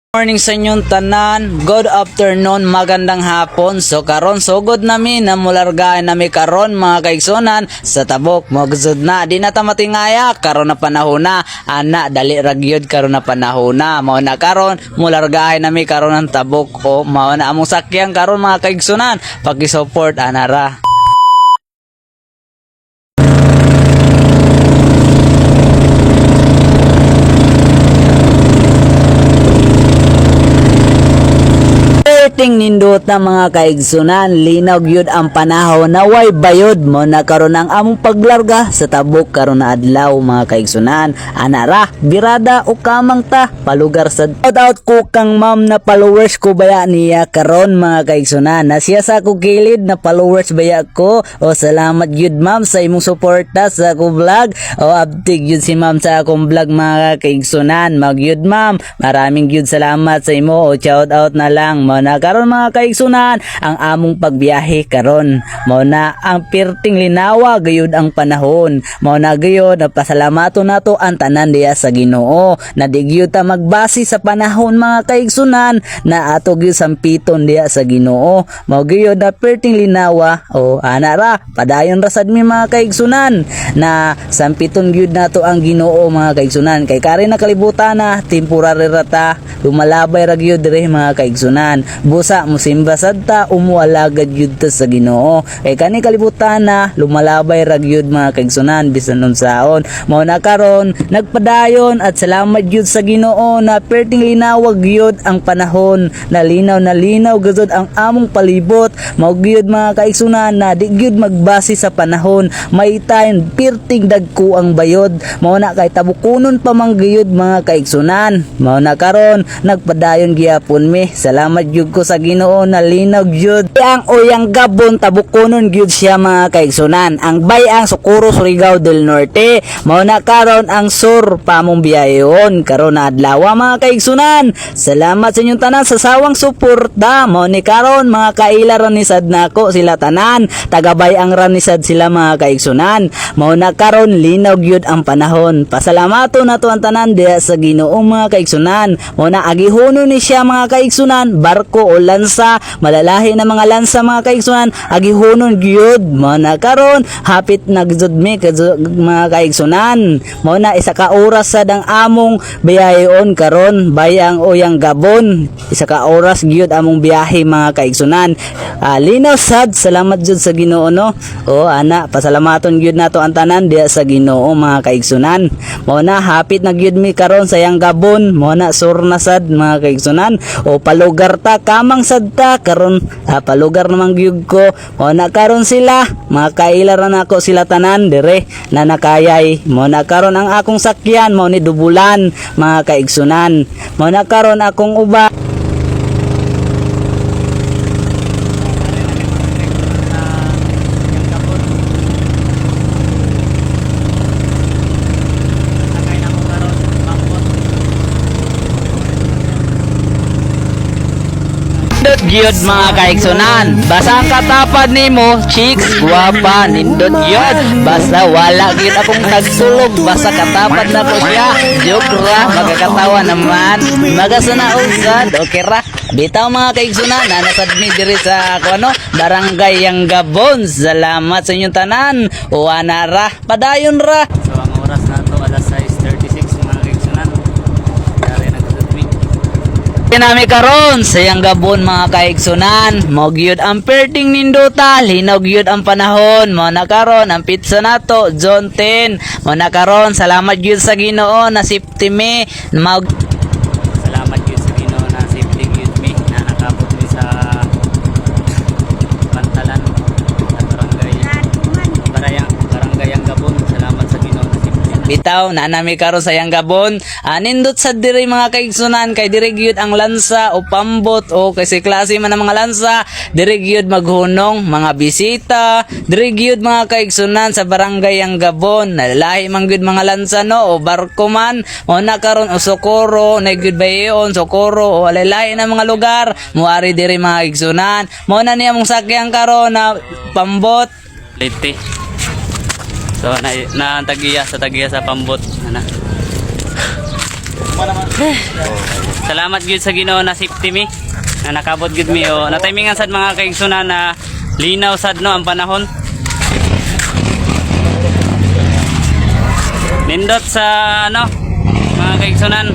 Morning sa inyong tanan, good afternoon, magandang hapon. So karon sugod nami na mulargaay nami karon mga kaigsunan sa tabok magzud na di na ta matingaya karon na panahon na ana dali ragyod karon na panahon na mao na karon mulargaay nami karon ng tabok o mao na among sakyan karon mga kaigsunan paki-support anara. Ting nindot na mga kaigsunan, linaw gyud ang panahon na way bayod mo na karon ang among paglarga sa tabok karon na adlaw mga kaigsunan. Anara, birada o kamang ta palugar sa out ko kang ma'am na followers ko baya niya karon mga kaigsunan. Na siya sa ako gilid na followers baya ko. O salamat gyud ma'am sa imong suporta sa ako vlog. O abtig gyud si ma'am sa akong vlog mga kaigsunan. Magyud ma'am, maraming gyud salamat sa imo. O shout out na lang mo na karon mga kaigsunan ang among pagbiyahe karon mao na ang perting linawa gayud ang panahon mao na gayud napasalamaton nato ang tanan diya sa Ginoo na di gyud ta magbase sa panahon mga kaigsunan na ato gyud sampiton diya sa Ginoo mao gayud na perting linawa o anara padayon ra sad mi mga kaigsunan na sampiton gyud nato ang Ginoo mga kaigsunan kay kare na kalibutan na temporary ra ta lumalabay ra gyud dire mga kaigsunan busa musimba sad ta umualagad yud ta sa Ginoo kay kani kalibutan na lumalabay ra gyud mga kaigsunan bisan unsaon mao na karon nagpadayon at salamat yud sa Ginoo na perting linawag yud ang panahon na linaw gazud ang among palibot mao gyud mga kaigsunan na di gyud magbase sa panahon may time perting dagko ang bayod mao na kay tabukunon pa man gyud mga kaigsunan mao na karon nagpadayon gyapon mi salamat gyud ko sa Ginoo na linaw gyud ang uyang Gabon tabukonon gyud siya mga kaigsunan ang bayang Socorro Surigao del Norte mao na karon ang sur pamong biyayon karon na adlaw mga kaigsunan salamat sa inyong tanan sa sawang suporta mao ni karon mga kaila ranisad nako sila tanan tagabayang ranisad sila mga kaigsunan mao na karon linaw gyud ang panahon pasalamaton nato ang tanan diha sa Ginoo mga kaigsunan mao na agihonon ni siya mga kaigsunan barko o lansa malalahi na mga lansa mga kaigsunan agihonon gyud mao na karon hapit nagzud mi mga kaigsunan mao na isa ka oras sad ang among biyaheon karon bayang uyang Gabon isa ka oras gyud among biyahe mga kaigsunan linaw sad salamat jud sa Ginoo no o ana pasalamaton gyud nato ang tanan diha sa Ginoo mga kaigsunan mao na hapit na gyud mi karon sa yang Gabon mao na sur na sad mga kaigsunan o palugar ta kamang sadta karon palugar naman gyud ko mo na karon sila mga kailaran ako sila tanan dire na nakayay mo na karon ang akong sakyan mo ni dubulan mga kaigsunan mo na karon akong uba nindot gyud mga kaigsunan basta ang katapad nimo chicks guwapa nindot gyud basta wala gyud akong tagsulog basta katapad na ko siya joke ra magkakatawa naman magasana usad okay ra bitaw mga kaigsunan nasad mi diri sa ano barangay yang Gabon salamat sa inyong tanan o anara padayon ra so ang oras nato alas 6:36 mga kaigsunan nami karon sa yang Gabon mga kaigsunan mao gyud ang perting nindota linaw gyud ang panahon mao na karon ang pizza nato John 10 mao na karon salamat gyud sa Ginoo na safety mi salamat gyud sa Ginoo na safety gyud mi na nakabot mi sa Pantalan sa barangay yang Gabon salamat sa Ginoo na safety bitaw na nami karon sa yang Gabon nindot sa diri mga kaigsunan kay diri gyud ang lansa o pambot o kasi klase man ang mga lansa diri gyud maghunong mga bisita diri gyud mga kaigsunan sa barangay yang Gabon nalalahi man gyud mga lansa no o barko man mo na karon o Socorro na gyud bayon Socorro o alalahi na mga lugar muari diri mga kaigsunan mo na niya mong sakyan karon na pambot liti so na tagiya sa pambot ana Salamat gyud sa Ginoo na safety mi. Na nakabot gyud mi o na timingan sad mga kaigsunan na linaw sad no ang panahon. Nindot sa ano mga kaigsunan.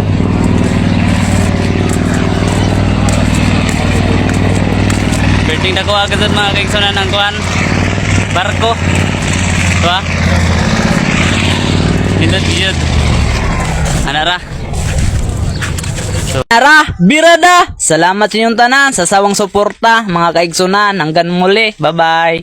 Perting dako agad mga kaigsunan ang kuan. Barko. Tuwa. Nindot gyud. Anara. Tara, birada! Salamat sa inyong tanan sa sawang suporta, mga kaigsunan. Hanggang muli. Bye-bye!